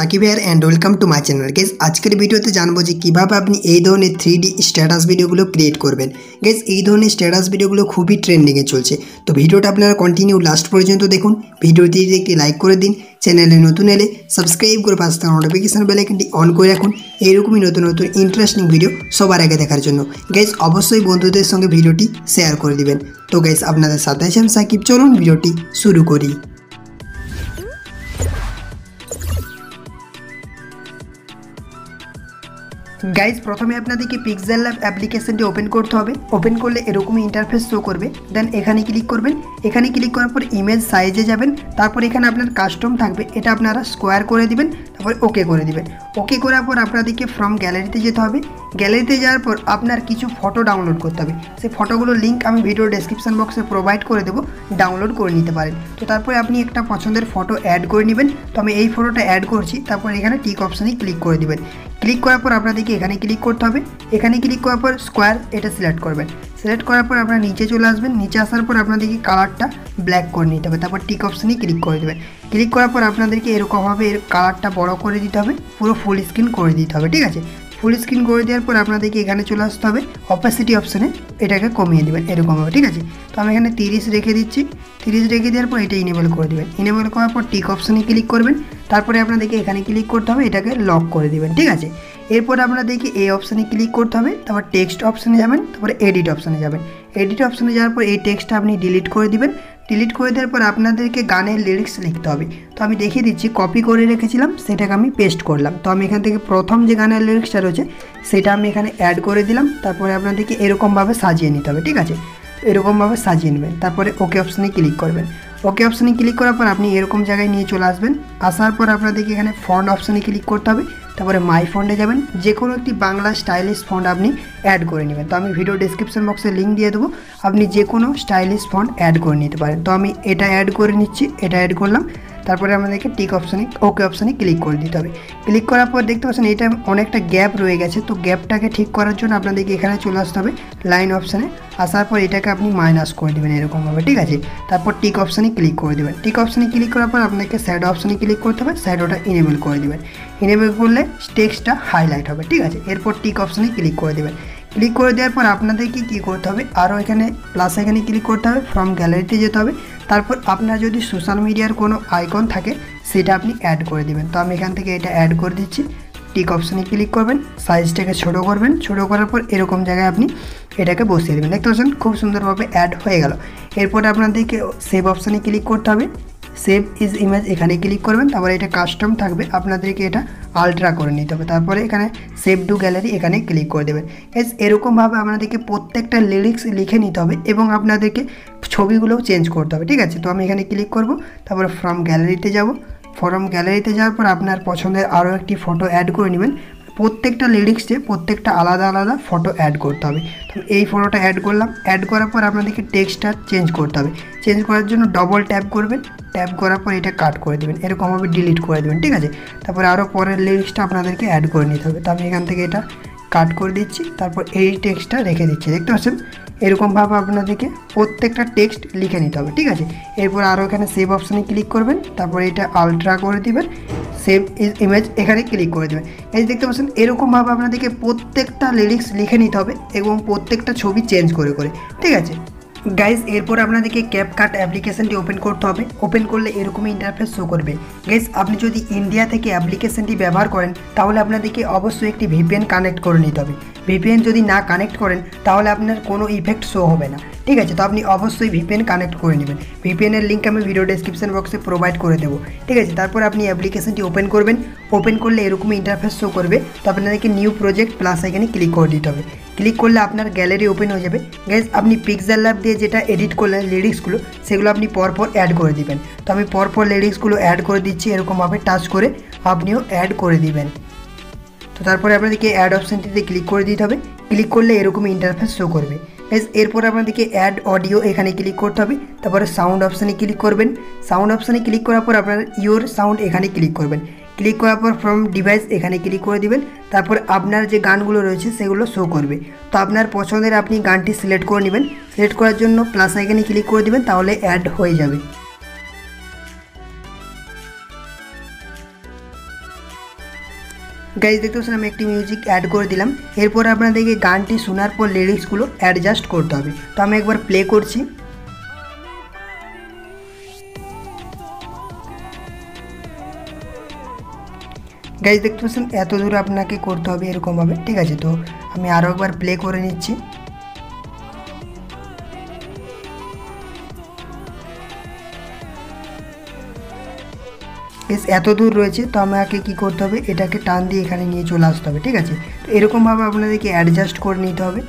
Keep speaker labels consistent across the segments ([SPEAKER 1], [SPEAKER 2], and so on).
[SPEAKER 1] Shakib here and welcome to my channel. Guys আজকের ভিডিওতে জানবো যে কীভাবে আপনি এই ধরনের 3D স্ট্যাটাস ভিডিওগুলো ক্রিয়েট করবেন। গাইজ এই ধরনের স্ট্যাটাস ভিডিওগুলো খুবই ট্রেন্ডিংয়ে চলছে, তো ভিডিওটা আপনারা কন্টিনিউ লাস্ট পর্যন্ত দেখুন। ভিডিওটি একটি লাইক করে দিন, চ্যানেলে নতুন এলে সাবস্ক্রাইব করে পাশে থাকা নোটিফিকেশন বেল আইকনটি অন করে রাখুন এইরকমই নতুন নতুন ইন্টারেস্টিং ভিডিও সবার আগে দেখার জন্য। গাইজ অবশ্যই বন্ধুদের সঙ্গে ভিডিওটি শেয়ার করে দিবেন। তো গাইজ আপনাদের সাথে আছেন সাকিব, চলুন ভিডিওটি শুরু করি। গাইজ প্রথমে আপনাদেরকে পিক্সেল ল্যাব অ্যাপ্লিকেশনটি ওপেন করতে হবে। ওপেন করলে এরকমই ইন্টারফেস শো করবে। দেন এখানে ক্লিক করবেন। এখানে ক্লিক করার পর ইমেজ সাইজে যাবেন। তারপর এখানে আপনার কাস্টম থাকবে, এটা আপনারা স্কোয়ার করে দিবেন, তারপর ওকে করে দিবেন। ওকে করার পর আপনাদেরকে ফ্রম গ্যালারিতে যেতে হবে। গ্যালারিতে যাওয়ার পর আপনার কিছু ফটো ডাউনলোড করতে হবে। সেই ফটোগুলোর লিঙ্ক আমি ভিডিও ডেসক্রিপশন বক্সে প্রোভাইড করে দেবো, ডাউনলোড করে নিতে পারেন। তো তারপরে আপনি একটা পছন্দের ফটো অ্যাড করে নেবেন। তো আমি এই ফটোটা অ্যাড করছি। তারপর এখানে টিক অপশানে ক্লিক করে দেবেন। ক্লিক করার পর আপনাদেরকে এখানে ক্লিক করতে হবে। এখানে ক্লিক করার পর স্কোয়ার এটা সিলেক্ট করবেন। সিলেক্ট করার পর আপনারা নিচে চলে আসবেন। নিচে আসার পর আপনাদেরকে কালারটা ব্ল্যাক করে নিতে হবে। তারপর টিক অপশানে ক্লিক করে দেবেন। ক্লিক করার পর আপনাদেরকে এরকমভাবে এর কালারটা বড় করে দিতে হবে, পুরো ফুল স্ক্রিন করে দিতে হবে, ঠিক আছে। ফুল স্ক্রিন করে দেওয়ার পর আপনাদেরকে এখানে চলে আসতে হবে, অপাসিটি অপশানে এটাকে কমিয়ে দেবেন এরকমভাবে, ঠিক আছে। তো আমি এখানে 30 রেখে দিচ্ছি। 30 রেখে দেওয়ার পর এটা ইনেবল করে দেবেন। ইনেবল করার পর টিক অপশানে ক্লিক করবেন। তারপরে আপনাদেরকে এখানে ক্লিক করতে হবে, এটাকে লক করে দেবেন, ঠিক আছে। এরপর আপনাদেরকে এই অপশানে ক্লিক করতে হবে। তারপর টেক্সট অপশানে যাবেন, তারপরে এডিট অপশানে যাবেন। এডিট অপশানে যাওয়ার পর এই টেক্সটটা আপনি ডিলিট করে দিবেন। ডিলিট করে দেওয়ার পর আপনাদেরকে গানের লিরিক্স লিখতে হবে। তো আমি দেখিয়ে দিচ্ছি, কপি করে রেখেছিলাম সেটাকে আমি পেস্ট করলাম। তো আমি এখান থেকে প্রথম যে গানের লিরিক্সটা রয়েছে সেটা আমি এখানে অ্যাড করে দিলাম। তারপরে আপনাদেরকে এরকমভাবে সাজিয়ে নিতে হবে, ঠিক আছে। এরকমভাবে সাজিয়ে নেবেন। তারপরে ওকে অপশানে ক্লিক করবেন। ওকে অপশানে ক্লিক করার পর আপনি এরকম জায়গায় নিয়ে চলে আসবেন। আসার পর আপনাদেরকে এখানে ফন্ট অপশানে ক্লিক করতে হবে। তারপরে মাই ফন্টে যাবেন। যে কোনো একটি বাংলা স্টাইলিশ ফন্ট আপনি অ্যাড করে নেবেন। তো আমি ভিডিও ডেসক্রিপশন বক্সে লিঙ্ক দিয়ে দেবো, আপনি যে কোনো স্টাইলিশ ফন্ট অ্যাড করে নিতে পারেন। তো আমি এটা অ্যাড করে নিচ্ছি, এটা অ্যাড করলাম। তারপরে আমাদেরকে টিক অপশানে ওকে অপশানে ক্লিক করে দিতে হবে। ক্লিক করার পর দেখতে পাচ্ছেন এটা অনেকটা গ্যাপ রয়ে গেছে। তো গ্যাপটাকে ঠিক করার জন্য আপনাদেরকে এখানে চলে আসতে হবে লাইন অপশানে। আসার পর এটাকে আপনি মাইনাস করে দেবেন এরকমভাবে, ঠিক আছে। তারপর টিক অপশানে ক্লিক করে দেবেন। টিক অপশানে ক্লিক করার পর আপনাকে শ্যাডো অপশানে ক্লিক করতে হবে। শ্যাডোটা ইনেবল করে দেবেন। ইনেবল করলে টেক্সটটা হাইলাইট হবে, ঠিক আছে। এরপর টিক অপশানে ক্লিক করে দেবেন। ক্লিক করে দেওয়ার পর আপনাদেরকে কী করতে হবে, আরও এখানে প্লাস এখানে ক্লিক করতে হবে, ফ্রম গ্যালারিতে যেতে হবে। তারপর আপনার যদি সোশ্যাল মিডিয়ার কোনো আইকন থাকে সেটা আপনি অ্যাড করে দেবেন। তো আমি এখান থেকে এটা অ্যাড করে দিচ্ছি। টিক অপশানে ক্লিক করবেন, সাইজটাকে ছোটো করবেন। ছোটো করার পর এরকম জায়গায় আপনি এটাকে বসিয়ে দেবেন। দেখতে পাচ্ছেন খুব সুন্দরভাবে অ্যাড হয়ে গেল। এরপর আপনাদেরকে সেভ অপশানে ক্লিক করতে হবে। সেভ ইজ ইমেজ এখানে ক্লিক করবেন। তারপরে এটা কাস্টম থাকবে, আপনাদেরকে এটা আলট্রা করে নিতে হবে। তারপরে এখানে সেভ টু গ্যালারি এখানে ক্লিক করে দেবেন। এরকমভাবে আপনাদেরকে প্রত্যেকটা লিরিক্স লিখে নিতে হবে এবং আপনাদেরকে ছবিগুলোও চেঞ্জ করতে হবে, ঠিক আছে। তো আমি এখানে ক্লিক করব। তারপরে ফ্রম গ্যালারিতে যাব। ফ্রম গ্যালারিতে যাওয়ার পর আপনার পছন্দের আরও একটি ফটো অ্যাড করে নেবেন। প্রত্যেকটা লিরিক্সে প্রত্যেকটা আলাদা আলাদা ফটো অ্যাড করতে হবে। তো এই ফটোটা অ্যাড করলাম। অ্যাড করার পর আপনাদেরকে টেক্সটটা চেঞ্জ করতে হবে। চেঞ্জ করার জন্য ডবল ট্যাপ করবেন। ট্যাপ করার পর এটা কাট করে দেবেন, এরকমভাবে ডিলিট করে দেবেন, ঠিক আছে। তারপরে আরও পরের লিরিক্সটা আপনাদেরকে অ্যাড করে নিতে হবে। তো আমি এখান থেকে এটা কাট করে দিচ্ছি। তারপর এই টেক্সটটা রেখে দিচ্ছি। দেখতে পাচ্ছেন এরকমভাবে আপনাদেরকে প্রত্যেকটা টেক্সট লিখে নিতে হবে, ঠিক আছে। এরপর আরও এখানে সেভ অপশানে ক্লিক করবেন। তারপরে এটা আলট্রা করে দিবেন, সেভ ইজ ইমেজ এখানে ক্লিক করে দেবেন। এই দেখতে পাচ্ছেন এরকমভাবে আপনাদেরকে প্রত্যেকটা লিরিক্স লিখে নিতে হবে এবং প্রত্যেকটা ছবি চেঞ্জ করে করে, ঠিক আছে। গাইজ এরপর আপনাদেরকে ক্যাপকাট অ্যাপ্লিকেশনটি ওপেন করতে হবে। ওপেন করলে এরকমই ইন্টারফেস শো করবে। গাইজ আপনি যদি ইন্ডিয়া থেকে অ্যাপ্লিকেশনটি ব্যবহার করেন তাহলে আপনাদেরকে অবশ্যই একটি ভিপিএন কানেক্ট করে নিতে হবে। ভিপিএন যদি না কানেক্ট করেন তাহলে আপনার কোনো ইফেক্ট শো হবে না, ঠিক আছে। তো আপনি অবশ্যই ভিপিএন কানেক্ট করে নেবেন। ভিপিএনের লিঙ্ক আমি ভিডিও ডেসক্রিপশন বক্সে প্রোভাইড করে দেবো, ঠিক আছে। তারপর আপনি অ্যাপ্লিকেশনটি ওপেন করবেন। ওপেন করলে এরকমই ইন্টারফেস শো করবে। তো আপনাদেরকে নিউ প্রজেক্ট প্লাস এখানে ক্লিক করে দিতে হবে। ক্লিক করলে আপনার গ্যালারি ওপেন হয়ে যাবে। গাইজ আপনি পিক্সেল ল্যাব দিয়ে যেটা এডিট করলেন লিরিক্সগুলো সেগুলো আপনি পরপর অ্যাড করে দিবেন। তো আমি পরপর লিরিক্সগুলো অ্যাড করে দিচ্ছি, এরকমভাবে টাচ করে আপনিও অ্যাড করে দিবেন। তো তারপরে আপনাদেরকে অ্যাড অপশানটিতে ক্লিক করে দিতে হবে। ক্লিক করলে এরকমই ইন্টারফেস শো করবে। এরপর আপনাদেরকে অ্যাড অডিও এখানে ক্লিক করতে হবে। তারপরে সাউন্ড অপশানে ক্লিক করবেন। সাউন্ড অপশানে ক্লিক করার পর আপনার ইওর সাউন্ড এখানে ক্লিক করবেন। ক্লিক করার পর ফ্রম ডিভাইস এখানে ক্লিক করে দিবেন। তারপর আপনার যে গানগুলো রয়েছে সেগুলো শো করবে। তো আপনার পছন্দের আপনি গানটি সিলেক্ট করে নেবেন। সিলেক্ট করার জন্য প্লাস আইকনে ক্লিক করে দিবেন, তাহলে অ্যাড হয়ে যাবে। গাইজ দেখতে পাচ্ছেন আমি একটি মিউজিক অ্যাড করে দিলাম। এরপর আপনাদেরকে গানটি শোনার পর লিরিক্সগুলো অ্যাডজাস্ট করতে হবে। তো আমি একবার প্লে করছি। গাইজ দেখতে পাচ্ছেন এত দূর আপনাকে করতে হবে এরকমভাবে, ঠিক আছে। তো আমি আরও একবার প্লে করে নিচ্ছি। এত দূর রয়েছে, তো আমাকে কি করতে হবে, এটাকে টান দিয়ে এখানে নিয়ে চলে আসতে হবে, ঠিক আছে। তো এরকমভাবে আপনাদেরকে অ্যাডজাস্ট করে নিতে হবে।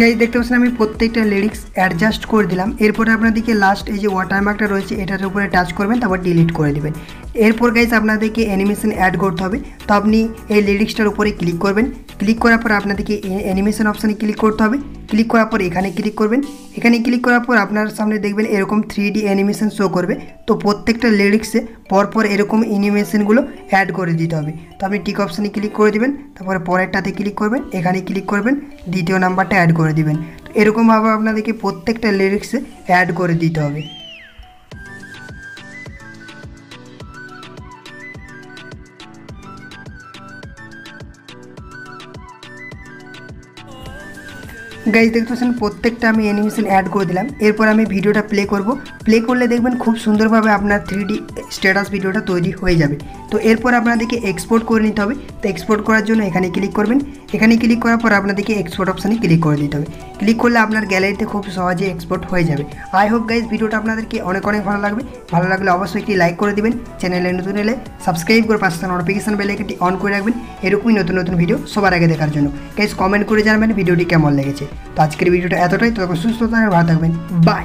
[SPEAKER 1] গাইজ দেখতে পাচ্ছেন আমি প্রত্যেকটা লিরিক্স অ্যাডজাস্ট করে দিলাম। এরপরে আপনাদেরকে লাস্ট এই যে ওয়াটারমার্কটা রয়েছে এটার উপরে টাচ করবেন, তারপর ডিলিট করে দেবেন। এরপর গাইজ আপনাদেরকে অ্যানিমেশন অ্যাড করতে হবে। তো আপনি এই লিরিক্সটার উপরে ক্লিক করবেন। ক্লিক করার পর আপনাদেরকে অ্যানিমেশন অপশানে ক্লিক করতে হবে। ক্লিক করার পর এখানে ক্লিক করবেন। এখানে ক্লিক করার পর আপনার সামনে দেখবেন এরকম 3D অ্যানিমেশন শো করবে। তো প্রত্যেকটা লিরিক্সে পরপর এরকম অ্যানিমেশনগুলো অ্যাড করে দিতে হবে। তো আপনি টিক অপশানে ক্লিক করে দেবেন, তারপরে পরেরটাতে ক্লিক করবেন, এখানে ক্লিক করবেন, দ্বিতীয় নাম্বারটা অ্যাড করে দিবেন। তো এরকমভাবে আপনাদেরকে প্রত্যেকটা লিরিক্সে অ্যাড করে দিতে হবে। গাইজ দেখতে পাচ্ছেন প্রত্যেকটা আমি অ্যানিমেশন অ্যাড করে দিলাম। এরপর আমি ভিডিওটা প্লে করব। প্লে করলে দেখবেন খুব সুন্দরভাবে আপনার 3D স্ট্যাটাস ভিডিওটা তৈরি হয়ে যাবে। তো এরপর আপনাদেরকে এক্সপোর্ট করে নিতে হবে। তো এক্সপোর্ট করার জন্য এখানে ক্লিক করবেন। এখানে ক্লিক করার পর আপনাদেরকে এক্সপোর্ট অপশানে ক্লিক করে দিতে হবে। ক্লিক করলে আপনার গ্যালারিতে খুব সহজে এক্সপোর্ট হয়ে যাবে। আই হোপ গাইজ ভিডিওটা আপনাদেরকে অনেক ভালো লাগবে। ভালো লাগলে অবশ্যই একটি লাইক করে দিবেন। চ্যানেলে নতুন এলে সাবস্ক্রাইব করে পাশে নোটিফিকেশন বেল আইকনটি অন করে রাখবেন, এরকমই নতুন ভিডিও সবার আগে দেখার জন্য। গাইজ কমেন্ট করে জানাবেন ভিডিওটি কেমন লেগেছে। তো আজকের ভিডিওটা এতটাই। তবে সুস্থ থাকবেন, ভালো থাকবেন, বাই।